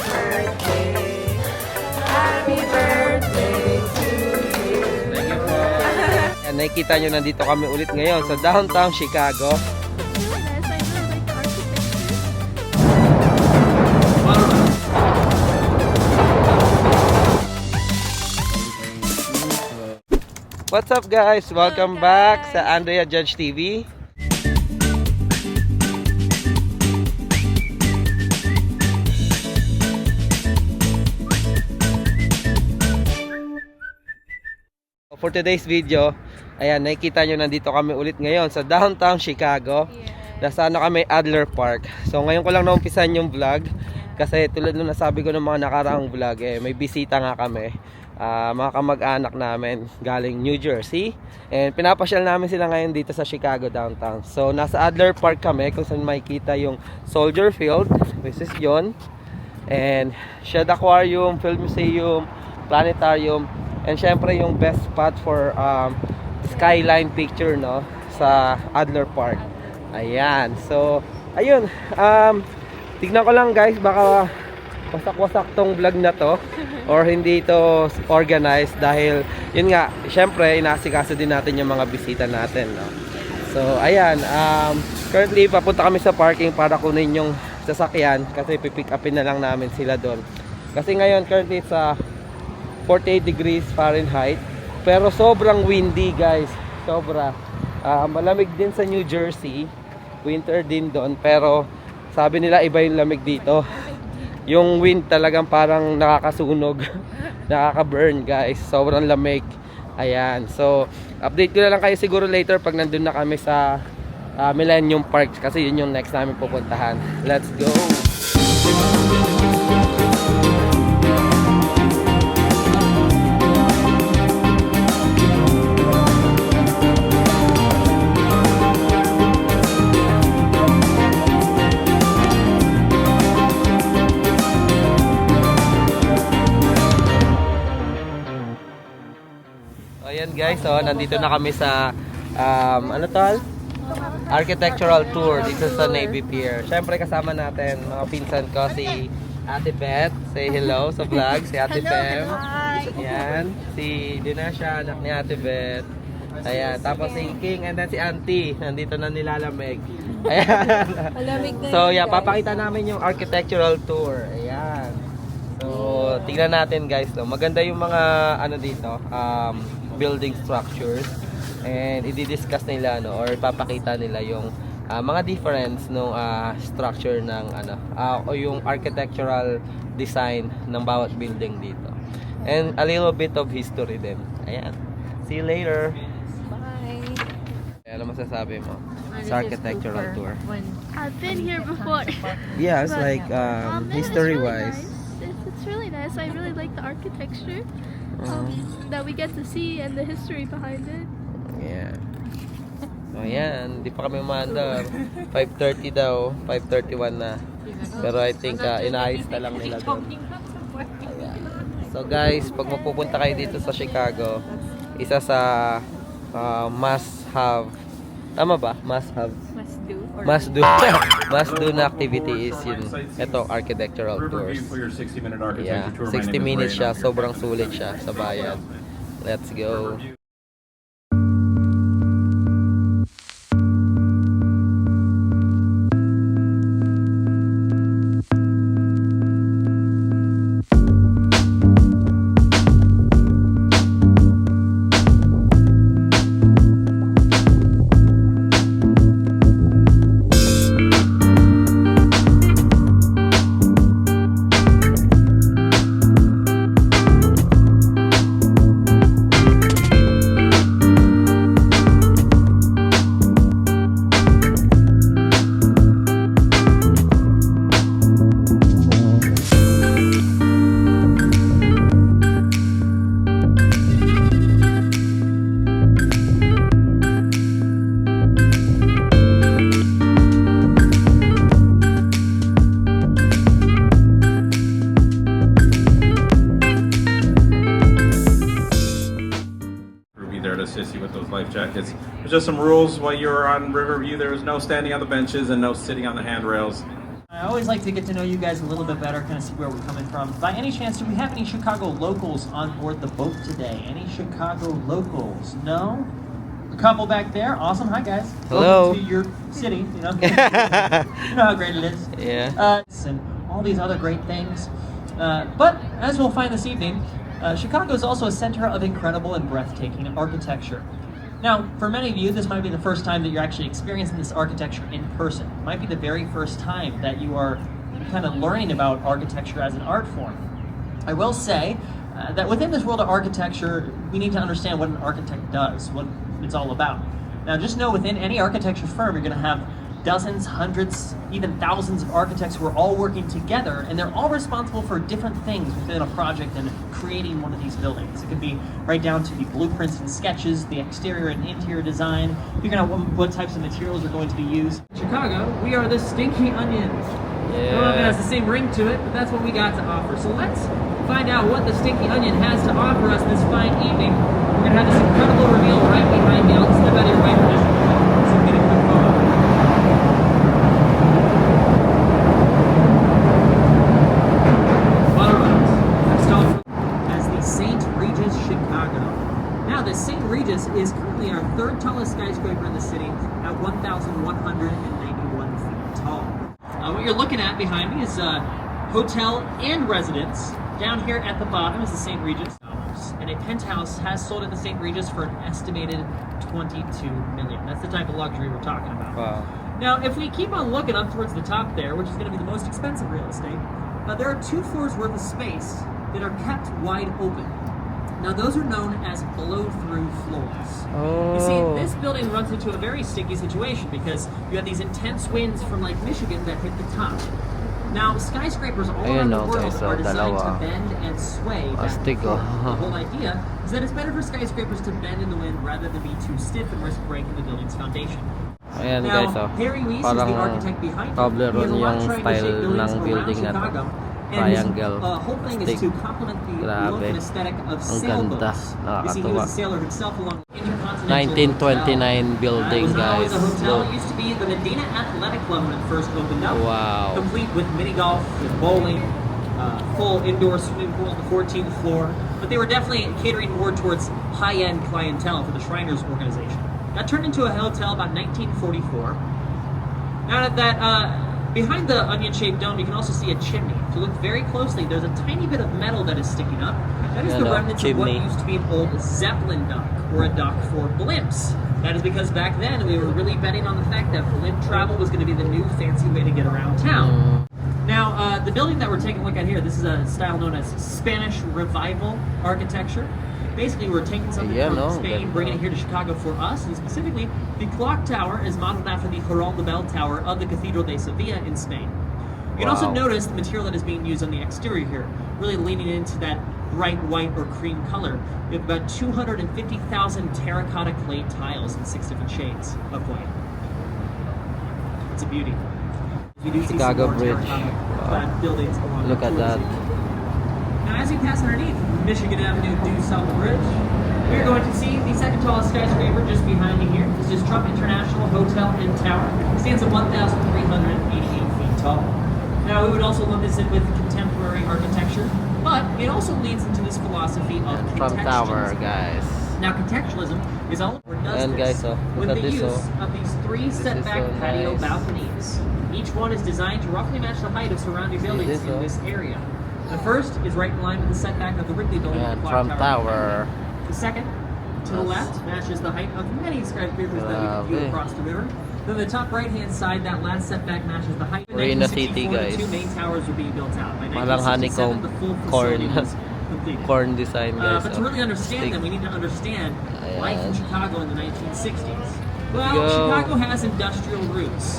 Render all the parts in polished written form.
birthday. Happy birthday to you. Thank you po. Yan, nakikita nyo, nandito kami ulit ngayon sa downtown Chicago. What's up guys? Welcome back sa Andrea Judge TV. For today's video, ayan, nakikita nyo, nandito kami ulit ngayon sa downtown Chicago. Nasa kami, Adler Park. So ngayon ko lang naumpisan yung vlog kasi tulad nung nasabi ko ng mga nakaraang vlog, may bisita nga kami. Mga kamag-anak namin galing New Jersey, and pinapasyal namin sila ngayon dito sa Chicago downtown. So nasa Adler Park kami kung saan makikita yung Soldier Field, which is yun, and Shed Aquarium, Film Museum, Planetarium, and syempre yung best spot for skyline picture, no, sa Adler Park. Ayan, so ayun, tignan ko lang guys, baka wasak-wasak tong vlog na to or hindi ito organized dahil yun nga, syempre inaasikaso din natin yung mga bisita natin, no? So ayan, currently papunta kami sa parking para kunin yung sasakyan kasi pipick upin na lang namin sila doon kasi ngayon currently sa 48 degrees Fahrenheit pero sobrang windy guys, sobra. Malamig din sa New Jersey, winter din doon, pero sabi nila iba yung lamig dito. Yung wind talagang parang nakakasunog, nakaka-burn guys, sobrang lamig. Ayan, so update ko na lang kayo siguro later pag nandun na kami sa Millennium Park kasi yun yung next namin pupuntahan. Let's go! Ayan guys, so nandito na kami sa ano tol? Architectural tour dito sa Navy Pier. Syempre kasama natin mga pinsan ko, si Ate Beth, say hello sa vlog, si Ate Pem. Ayan, si Dinasha, anak ni Ate Beth. Ayan, tapos si King and then si Auntie, nandito na nilalamig. Ayan. So yeah, papakita namin yung architectural tour. Ayan. So tingnan natin guys, no? Maganda yung mga ano dito, building structures, and i-discuss nila, no, or papakita nila yung mga difference ng structure ng ano o yung architectural design ng bawat building dito, and a little bit of history din. Ayan, see you later. Bye. Ano masasabi mo sa architectural tour? I've been here before. Yeah, it's like history wise. It's really nice. I really like the architecture that we get to see and the history behind it. Yeah. So yan, hindi pa kami umandar. 5:30 daw, 5:31 na. Pero I think inaayos na lang nila doon. Ayan. So guys, pag mapupunta kayo dito sa Chicago, isa sa must have, tama ba? Must have. Must do na activity is yun, ito, architectural tours. Yeah, 60 minutes siya, sobrang sulit siya sa bayan. Let's go. life jackets. There's just some rules while you were on Riverview. There was no standing on the benches and no sitting on the handrails. I always like to get to know you guys a little bit better, kind of see where we're coming from. By any chance, do we have any Chicago locals on board the boat today? Any Chicago locals? No? A couple back there. Awesome. Hi, guys. Hello. Welcome to your city. You know, you know how great it is. Yeah. And all these other great things. But as we'll find this evening, Chicago is also a center of incredible and breathtaking architecture. Now, for many of you, this might be the first time that you're actually experiencing this architecture in person. It might be the very first time that you are kind of learning about architecture as an art form. I will say that within this world of architecture, we need to understand what an architect does, what it's all about. Now, just know within any architecture firm, you're going to have dozens, hundreds, even thousands of architects who are all working together, and they're all responsible for different things within a project and creating one of these buildings. It could be right down to the blueprints and sketches, the exterior and interior design, figuring out what types of materials are going to be used. Chicago, we are the Stinky Onions. I don't know if it has the same ring to it, but that's what we got to offer. So let's find out what the Stinky Onion has to offer us this fine evening. We're going to have this incredible reveal right behind me. I'll step out of your way for just a moment so we can get a quick photo. St. Regis is currently our third tallest skyscraper in the city at 1,191 feet tall. What you're looking at behind me is a hotel and residence. Down here at the bottom is the St. Regis. And a penthouse has sold at the St. Regis for an estimated $22 million. That's the type of luxury we're talking about. Wow. Now, if we keep on looking up towards the top there, which is going to be the most expensive real estate, there are 2 floors worth of space that are kept wide open. Now, those are known as blow-through floors. Oh. You see, this building runs into a very sticky situation because you have these intense winds from Lake Michigan that hit the top. Now, skyscrapers all around the world are designed to bend and sway back and forth. The whole idea is that it's better for skyscrapers to bend in the wind rather than be too stiff and risk breaking the building's foundation. Ayan Now, guys, oh. Harry Weiss is the architect behind it. He has a Toblerone lot yung trying to style shape buildings ng around building na to. Chicago. And Triangle. his whole thing is to complement the look and aesthetic of sailboats. You see, he was a sailor himself along the Intercontinental 1929 building, It was not always guys. a hotel. Look. It used to be the Medina Athletic Club when it first opened up. Wow. Complete with mini golf, with bowling, full indoor swimming pool on the 14th floor. But they were definitely catering more towards high-end clientele for the Shriners organization. That turned into a hotel about 1944. Now that behind the onion-shaped dome, you can also see a chimney. If you look very closely, there's a tiny bit of metal that is sticking up. That is the remnants of what used to be an old Zeppelin dock, or a dock for blimps. That is because back then, we were really betting on the fact that blimp travel was going to be the new fancy way to get around town. Now, the building that we're taking a look at here, this is a style known as Spanish Revival architecture. Basically, we're taking something from Spain, bringing it here to Chicago for us, and specifically, the clock tower is modeled after the Herald de Bell Tower of the Cathedral de Sevilla in Spain. You can also notice the material that is being used on the exterior here, really leaning into that bright white or cream color. We have about 250,000 terracotta clay tiles in 6 different shades of white. It's a beauty. You do see Chicago some more Bridge. terracotta buildings along Look the at that. Now, as you pass underneath Michigan Avenue due south of the bridge, we're going to see the second tallest skyscraper just behind me here. This is Trump International Hotel and Tower. It stands at 1,388 feet tall. Now, we would also lump this in with contemporary architecture, but it also leads into this philosophy of Trump contextualism. Tower, guys. Now, contextualism is all where it does And this guys, look with at the this, use of these 3 setback so patio nice. balconies. Each one is designed to roughly match the height of surrounding buildings in this area. The first is right in line with the setback of the Wrigley Building. And Trump Tower. The second, to the left, matches the height of many skyscrapers that we can view across the river. Then the top right-hand side, that last setback matches the height. We're in the city, guys. The 2 main towers were being built out. By Malang 1967, the full facility honeycomb was completed. corn design, guys. But to really understand them, we need to understand life in Chicago in the 1960s. Well, Chicago has industrial roots.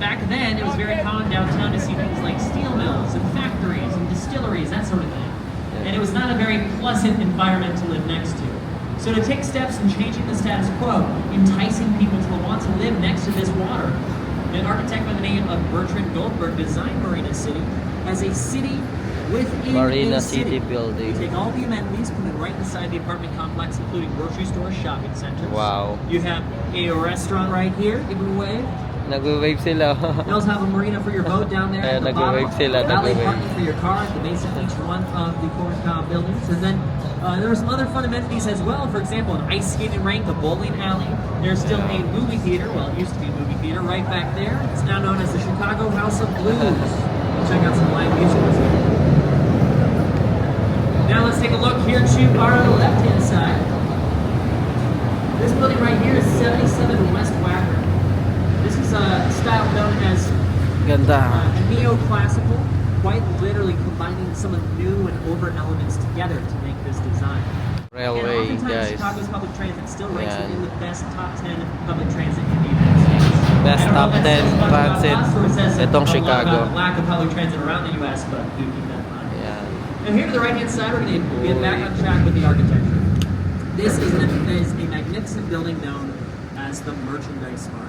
Back then, it was very common downtown to see things like steel mills and factories and distilleries, that sort of thing. And it was not a very pleasant environment to live next to. So to take steps in changing the status quo, enticing people to want to live next to this water, an architect by the name of Bertrand Goldberg designed Marina City as a city within Marina a City city. building. You take all the amenities, put it right inside the apartment complex, including grocery stores, shopping centers. Wow. You have a restaurant right here, give it away. Nagwe-wave sila. You also have a marina for your boat down there. Ayan, at the bottom. nagwe-wave sila, Valet nagwe-wave. parking for your car at the base of each one of the core buildings. And then there are some other fun amenities as well. For example, an ice skating rink, a bowling alley. There's still a movie theater. Well, it used to be a movie theater right back there. It's now known as the Chicago House of Blues. Check out some live music. Now let's take a look here to our left-hand side. This building right here is 77 West Wagner. This is a style known as Ganda. neoclassical, quite literally combining some of new and older elements together to make this design. Railway, and oftentimes guys. Chicago's public transit still ranks Yan. within the best top 10 public transit in the United States. Best I don't know top if that 10 says much about transit. us or it says Itong a lot Chicago. about the lack of public transit around the U.S., but do keep that in mind. Ayan. And here to the right-hand side, we're going to get back on track with the architecture. This is a magnificent building known as the Merchandise Mart.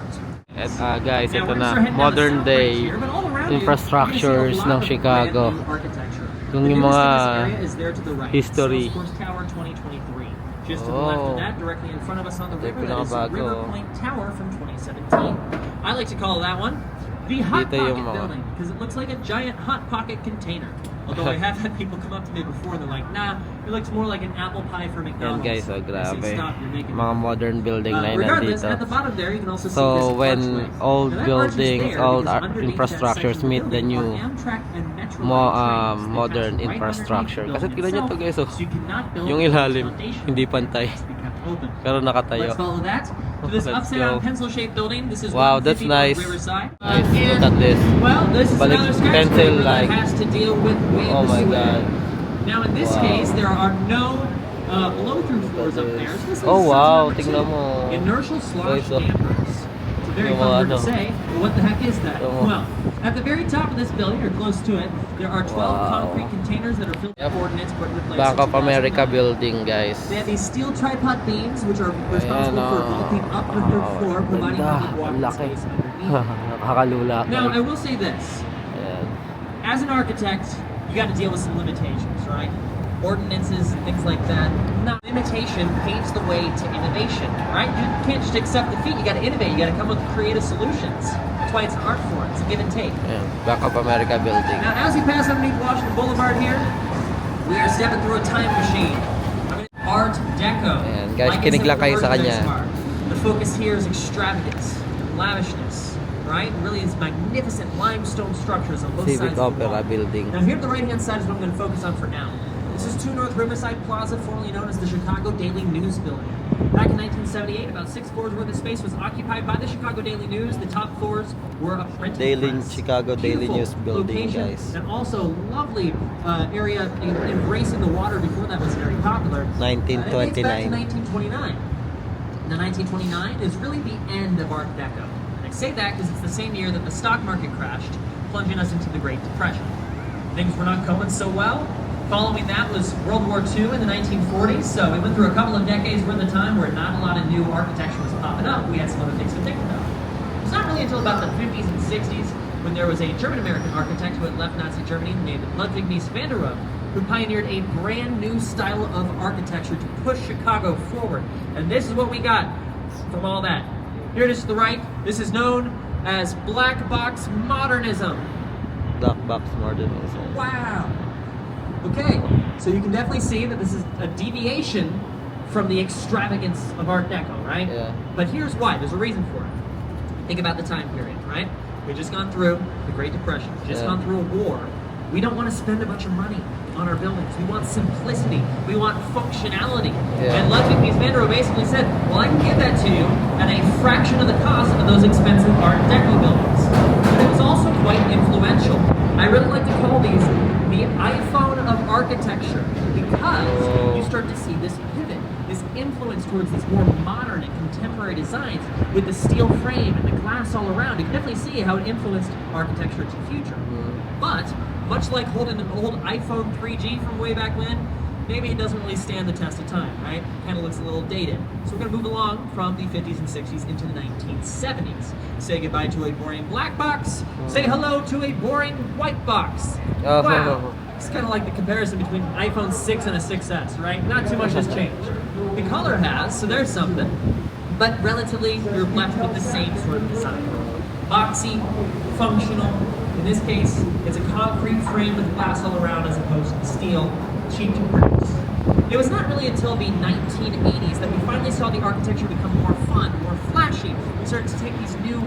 At, guys, Now, ito we're na, gonna start heading down the modern south day right here, but all around you, infrastructures you're gonna see a lot ng of Chicago. brand new architecture. Yung The yung newest mga in this area is there to the right. history. Salesforce Tower 2023. Just to the left of that, directly in front of us on the Ito river, yung that is the pinakabago. River Point Tower from 2017. I like to call that one the Hot Dito yung Pocket mga- Building because it looks like a giant Hot Pocket container. Although I have had people come up to me before and they're like, nah, it looks more like an apple pie for Yan McDonald's. guys, oh I say, grabe. "Stop, you're making Mga me." modern building na yun Regardless, nandito. at the bottom there, you can also see So this when archway. old Now, that arch is buildings, there old because underneath that infrastructures section of meet the building new are Amtrak and Metro line trains that modern pass right infrastructure. underneath Kasi the tignan nyo building to guys, oh. itself, so you cannot build Yung on the ilalim, foundation. hindi pantay. It has to be kept open. Pero nakatayo. Let's follow that to this Let's upside down go. pencil-shaped building. This is Wow, that's 150 North nice. Riverside. Nice. And, Look at this. Well, this is Balik another pencil skyscraper like. that has to deal with wind Oh my swing. god. Now, in this Wow. case, there are no blow-through floors up there. So this is Oh, section wow. number Tingnan 2, mo. Inertial slosh Guys, oh. dampers. It's a very Yung fun mga word to ano. say, but what the heck is that? Yung- Well, at the very top of this building, or close to it, there are 12 Wow. concrete containers that are filled with Yep. coordinates put into place. Bank in of America 2009. building, guys. They have these steel tripod beams, which are responsible Ayan, for oh. vaulting up the third floor, providing Ganda. public walking Ang laki. space underneath. Nakakalula. Now, I guys. will say this. Ayan. As an architect, you got to deal with some limitations, right? Ordinances and things like that. Now, limitation paves the way to innovation, right? You can't just accept defeat. You got to innovate. You got to come up with creative solutions. That's why it's an art form. It's a give and take. Ayan. Bank of America building. Now, as we pass underneath Washington Boulevard here, we are stepping through a time machine. Art Deco. Ayan, guys, Like I kinig said lang with kayo sa Merchandise kanya. Mart, the focus here is extravagance, lavishness, right? Really, it's magnificent limestone structures on both Civic sides of the Opera wall. building. Now, here on the right-hand side is what I'm going to focus on for now. This is 2 North Riverside Plaza, formerly known as the Chicago Daily News Building. Back in 1978, about 6 floors worth of space was occupied by the Chicago Daily News. The top floors were a printing press. Chicago Daily Beautiful News building, location, guys. and also lovely area embracing the water before that was very popular. It dates back to 1929. 1929. Now, 1929 is really the end of Art Deco. And I say that because it's the same year that the stock market crashed, plunging us into the Great Depression. Things were not going so well. Following that was World War II in the 1940s, so we went through a couple of decades worth of time where not a lot of new architecture was popping up. We had some other things to think about. It was not really until about the 50s and 60s when there was a German-American architect who had left Nazi Germany named Ludwig Mies van der Rohe, who pioneered a brand new style of architecture to push Chicago forward. And this is what we got from all that. Here it is to the right. This is known as Black Box Modernism. Black box modernism. Wow. Okay, so you can definitely see that this is a deviation from the extravagance of Art Deco, right? Yeah. But here's why. There's a reason for it. Think about the time period, right? We've just gone through the Great Depression. We've just Yeah. gone through a war. We don't want to spend a bunch of money on our buildings. We want simplicity. We want functionality. Yeah. And Ludwig Mies van der Rohe basically said, well, I can give that to you at a fraction of the cost of those expensive Art Deco buildings. But it was also quite influential. I really like to call these the iPhone of architecture because you start to see this pivot, this influence towards these more modern and contemporary designs with the steel frame and the glass all around. You can definitely see how it influenced architecture to the future. But much like holding an old iPhone 3G from way back when, maybe it doesn't really stand the test of time, right? Kind of looks a little dated. So we're going to move along from the 50s and 60s into the 1970s. Say goodbye to a boring black box. Say hello to a boring white box. Oh. Wow. It's kind of like the comparison between iPhone 6 and a 6S, right? Not too much has changed. The color has, so there's something. But relatively, you're left with the same sort of design. boxy, functional. In this case, it's a concrete frame with glass all around as opposed to steel, cheap to produce. It was not really until the 1980s that we finally saw the architecture become more fun, more flashy. We started to take these new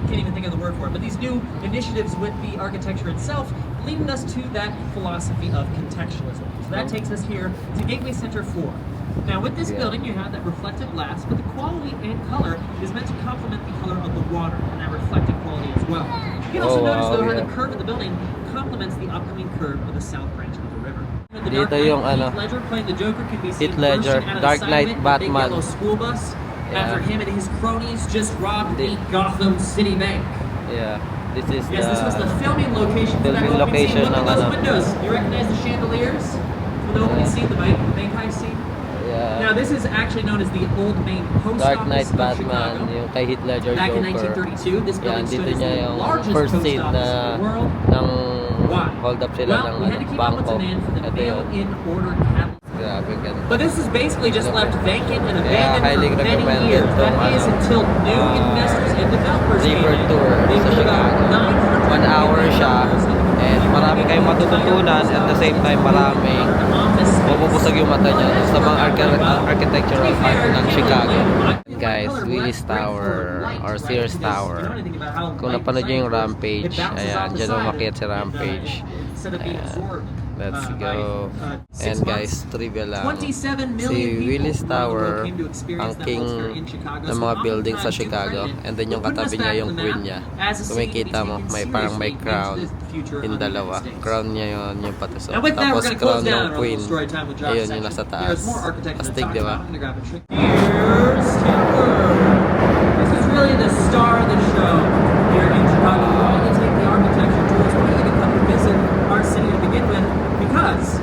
can't even think of the word for it, but these new initiatives with the architecture itself, leading us to that philosophy of contextualism. So that takes us here to Gateway Center 4. Now with this building, you have that reflective glass, but the quality and color is meant to complement the color of the water and that reflective quality as well. You can also notice though how the curve of the building complements the upcoming curve of the south branch of the river. The Dark Dito yung Knight, ano, Heath Ledger playing the Joker can be seen Heath Ledger, bursting out of Dark the Knight side of it in a big Batman. yellow school bus after Yeah. him and his cronies just robbed the Gotham City Bank. Yeah, this is Yes, this was the filming location for that filming opening scene. location Look at ng those ano. windows. You recognize the chandeliers from the opening scene, the bank heist scene? Yeah. Now this is actually known as the old main post Dark office Knight of Batman, Chicago. yung kay Heath Ledger Back in Joker. 1932, this Yan, building stood dito as niya the yung largest first post scene office na in the world. ng Why? hold up sila Well, ng we had to keep up with Bangkok. demand for the Ito yun. mail-in order cabinet. Grabe ganda. But this is basically just left vacant and Yeah, abandoned highly for many recommended years. tong That is ano, until new investors and developers came river in. tour They sa put about Chicago. 900 1 hour siya million and marami kayong matututunan at the same time maraming mabubusog yung mata nyo sa mga architectural art ng Chicago. Guys, Willis Tower or Sears Tower. Kung napanood nyo yung Rampage, ayan, dyan umakyat si Rampage. Ayan. Let's go. And guys, trivia lang. Si Willis Tower, ang king ng mga buildings sa Chicago. And then yung katabi niya yung queen niya. Kumikita mo, parang may crown. Yung dalawa. Crown niya yun, yung patusok. Tapos crown ng queen. Ayun, yung nasa taas. Astig, di ba? Here's Timber. This is really the star of the show here in Chicago. Why you take the architecture tours? Why you come to visit our city to begin with? Because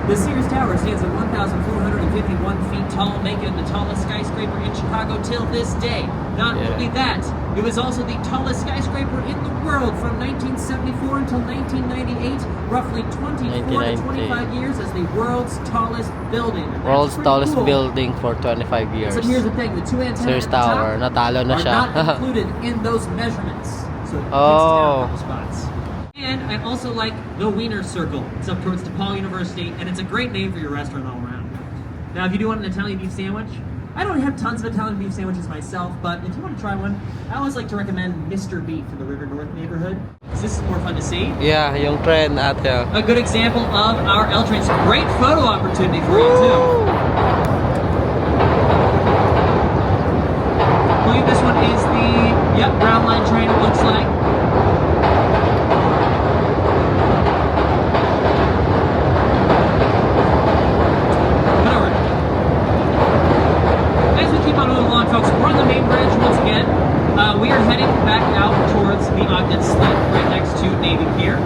the Sears Tower stands at 1,451 feet tall, making it the tallest skyscraper in Chicago till this day. Not only that, it was also the tallest skyscraper in the world from 1974 until 1998, roughly 24 to 25 years as the world's tallest building. And that's World's pretty tallest cool. building for 25 years. So here's the thing, the two antennas Sears at the top Tower, natalo na are siya. not included in those measurements. So it Oh. takes us down a couple spots. And I also like the Wiener Circle. It's up towards DePaul University, and it's a great name for your restaurant all around. Now, if you do want an Italian beef sandwich, I don't have tons of Italian beef sandwiches myself, but if you want to try one, I always like to recommend Mr. Beef in the River North neighborhood. This is more fun to see. Yeah, yung trend ate. A good example of our L trains. Great photo opportunity for you too. I believe this one is the Brown Line train. It looks like. But alright. As we keep on moving along, folks, we're on the main bridge once again. We are heading back out towards the Ogden Slip, right next to Navy Pier.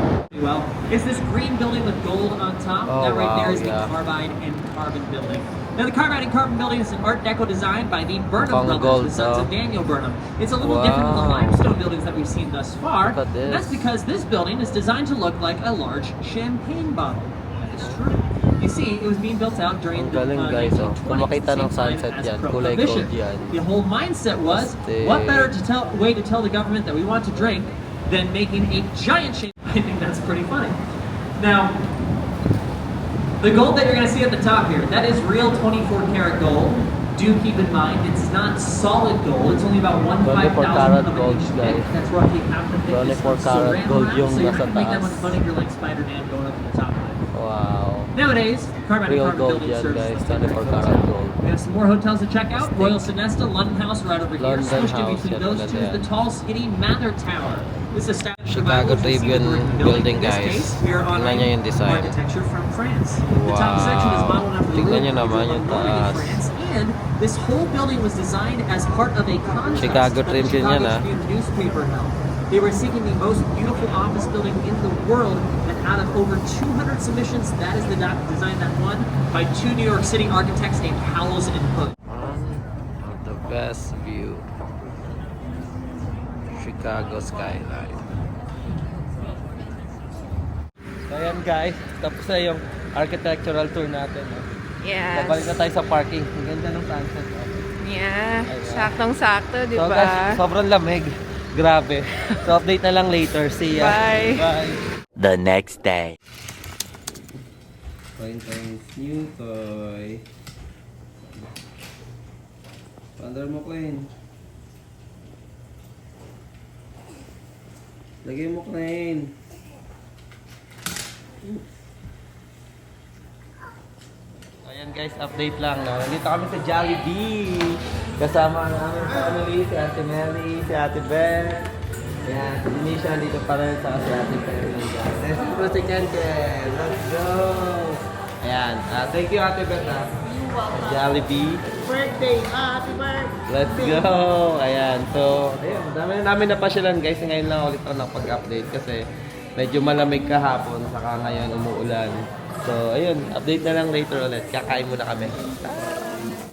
Well, it's this green building with gold on top. Oh, that right there wow, is the yeah. Carbide and Carbon building. Now, the Carbide and Carbon building is an Art Deco design by the Burnham Mukhang brothers, gold, the sons oh. of Daniel Burnham. It's a little different than the Wow. limestone buildings that we've seen thus far. Look at this. And that's because this building is designed to look like a large champagne bottle. That is true. You see, it was being built out during Ang the galing, guys, oh. 1920s, Kung makita the ng same time sunset as yan, kulay Prohibition. gold yan. The whole mindset was, Astig. what better way to tell the government that we want to drink than making a giant champagne? I think that's pretty funny. Now, the gold that you're going to see at the top here, that is real 24 karat gold. Do keep in mind, it's not solid gold. It's only about 24 1/5,000 karat of an gold, inch guys. thick. That's roughly half the thickness 24 of karat saran gold wrap, yung so you're nasa not going to make that taas. much money if you're like Spider-Man going up to the top of it. Wow. Nowadays, Carbide and Real Carbon gold building yan, serves guys. as a 24 hotel. karat gold. We have some more hotels to check out. Royal Sonesta, London House right over here. London Squished in House, between yan those pala two is the yan. tall, skinny Mather Tower. This is established Chicago by Wilson Tribune Seaman building, In this guys. case, we are Tingnan honoring niyo yung design. architecture from France. The top section is Wow. modeled after the Tingnan Louvre niyo naman Cathedral yung in Normandy, taas. France. And this whole building was designed as part of a contest Chicago that the Tribune Chicago yan, ah. Tribune newspaper held. They were seeking the most beautiful office building in the world, and out of over 200 submissions, that is the design that won by two New York City architects named Howells and Hood. One of the best view. Chicago skyline. So ayan guys, tapos na yung architectural tour natin. No? Yes. Babalik na tayo sa parking. Ang ganda ng sunset. No? Yeah, Ayan. saktong-sakto, di So ba? guys, sobrang lamig. Grabe. So update na lang later. See ya. Bye. Bye. The next day. Coin coins, new toy. Pandar mo, Queen. Lagay mo, Queen. Ayan guys, update lang. No? Nandito kami sa Jollibee. Kasama namin sa family, si Ate Mary, si Ate Beth. Ayan, si Denisha dito pa rin sa si Ate Perry. Let's go si Ken. Let's go! Ayan, thank you Ate Beth. Jollibee. Birthday! Happy birthday! Let's go! Ayan, so, ayun, dami na namin napasyalan guys. Ngayon lang ulit ako nakapag-update kasi medyo malamig kahapon, saka ngayon umuulan. So, ayun, update na lang later ulit. Kakain muna kami.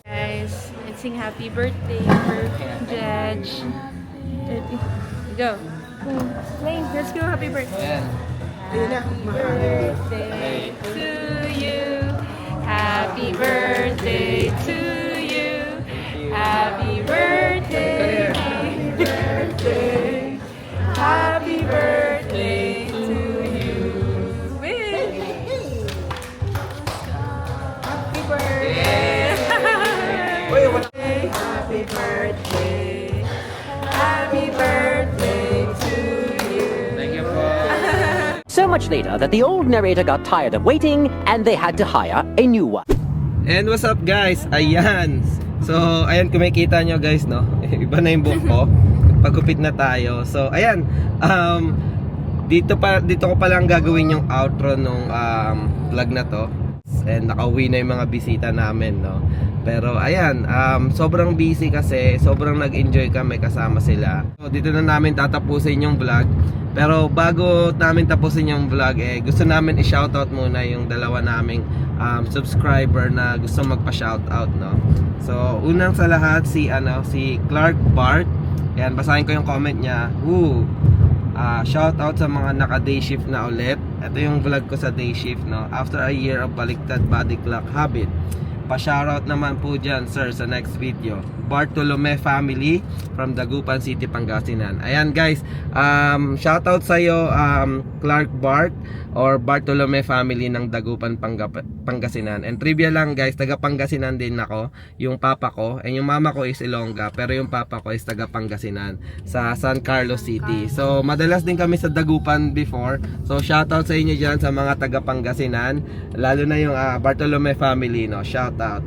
Guys, let's sing happy birthday for Judge. Go. Lane, let's go. Happy birthday. Ayan. Birthday to you. Happy birthday to you. Happy birthday. Happy birthday. Happy birthday to you. Wait. Happy birthday. Happy birthday. Happy birthday to you. Thank you po. So much later that the old narrator got tired of waiting and they had to hire a new one. And what's up guys? Ayan. So, ayan kumikita nyo guys, no? Iba na yung buhok ko. Pagupit na tayo. So, ayan. Dito ko pa lang gagawin yung outro nung vlog na to. And nakauwi na yung mga bisita namin, no? Pero ayan, sobrang busy kasi sobrang nag-enjoy kami kasama sila. So, dito na namin tatapusin yung vlog. Pero bago namin tapusin yung vlog, gusto namin i-shoutout muna yung dalawa naming subscriber na gusto magpa-shoutout, no? So, unang sa lahat si Clark Bart. Ayan, basahin ko yung comment niya. Shoutout sa mga naka-day shift na ulit. Ito yung vlog ko sa day shift, no? After a year of baliktad body clock habit. Pa-shoutout naman po dyan, sir, sa next video. Bartolome family from Dagupan City, Pangasinan. Ayan guys, shoutout sa'yo, Clark Bart or Bartolome family ng Dagupan, Pangasinan. And trivia lang guys, taga Pangasinan din ako. Yung papa ko, and yung mama ko is Ilongga, pero yung papa ko is taga Pangasinan sa San Carlos City. So madalas din kami sa Dagupan before. So shoutout sa inyo dyan sa mga taga Pangasinan, lalo na yung Bartolome family, no? Shoutout.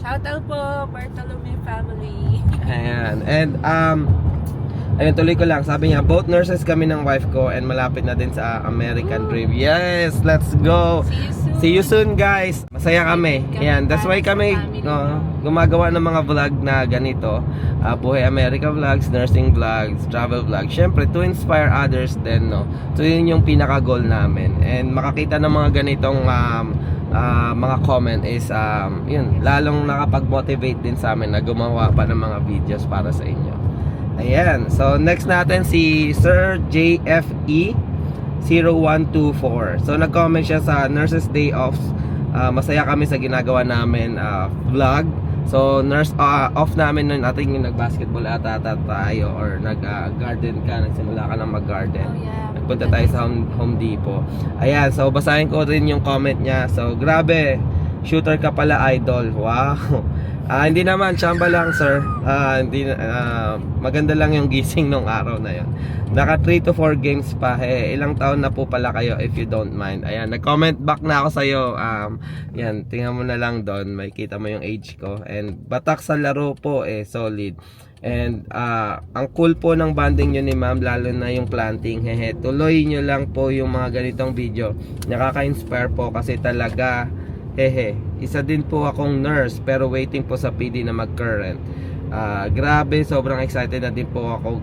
Shoutout po, Bartolome family. Ayan. And ayun, tuloy ko lang. Sabi niya, both nurses kami ng wife ko and malapit na din sa American Dream. Yes, let's go. See you soon guys. Masaya kami. Ayan, that's why kami gumagawa ng mga vlog na ganito. Buhay America vlogs, nursing vlogs, travel vlogs. Syempre, to inspire others din, no? So yun yung pinaka-goal namin. And makakita ng mga ganitong mga comment is yun, lalong nakapag-motivate din sa amin na gumawa pa ng mga videos para sa inyo. Ayan, so next natin si Sir JFE 0124. So nag-comment siya sa Nurses Day Off. Masaya kami sa ginagawa namin vlog. So nurse off namin nun, ating nag-basketball ata tayo or nag-garden ka, nagsimula ka na mag-garden. Nagpunta tayo sa Home Depot. Ayan, so basahin ko rin yung comment niya. So grabe, shooter ka pala idol. Wow. Hindi naman, chamba lang sir. Maganda lang yung gising nung araw na yun. Naka 3 to 4 games pa. Ilang taon na po pala kayo if you don't mind. Ayan, nag-comment back na ako sa'yo. Yan, tingnan mo na lang doon. Makikita mo yung age ko. And batak sa laro po solid. And ang cool po ng banding nyo ni ma'am, lalo na yung planting. Tuloy nyo lang po yung mga ganitong video. Nakaka-inspire po kasi talaga isa din po akong nurse pero waiting po sa PD na mag-current. Grabe, sobrang excited na din po ako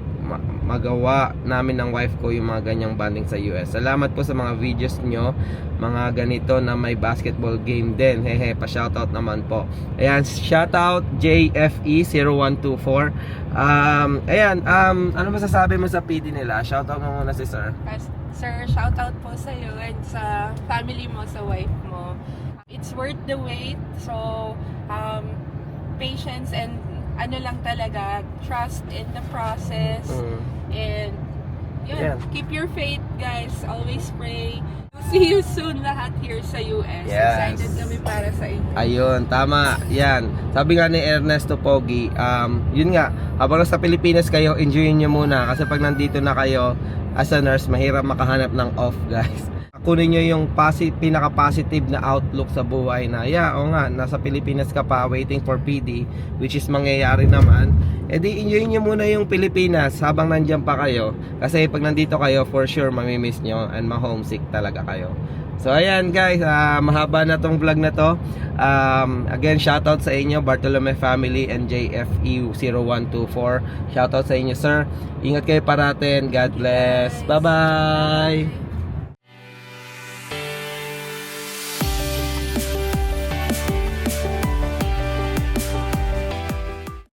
magawa namin ng wife ko yung mga ganyang banding sa US. Salamat po sa mga videos nyo, mga ganito na may basketball game din. Pa-shoutout naman po. Ayan, shoutout JFE 0124. Ayan, ano masasabi mo sa PD nila? Shoutout mo muna si sir. Sir, shoutout po sa iyo and sa family mo, sa wife mo. It's worth the wait. So, patience and ano lang talaga, trust in the process. And yun, Yan. keep your faith, guys. Always pray. See you soon lahat here sa US. Yes. Excited kami para sa inyo. Ayun, tama. Yan. Sabi nga ni Ernesto Pogi, yun nga, habang nasa Pilipinas kayo, enjoyin nyo muna. Kasi pag nandito na kayo, as a nurse, mahirap makahanap ng off, guys. Kunin nyo yung pinaka-positive na outlook sa buhay na, o nga, nasa Pilipinas ka pa, waiting for PD, which is mangyayari naman. E di, enjoy nyo muna yung Pilipinas habang nandyan pa kayo. Kasi pag nandito kayo, for sure, mamimiss nyo and ma-homesick talaga kayo. So, ayan guys, mahaba na tong vlog na to. Again, shoutout sa inyo, Bartolome family and JFE0124. Shoutout sa inyo, sir. Ingat kayo parating. God bless. Bye-bye!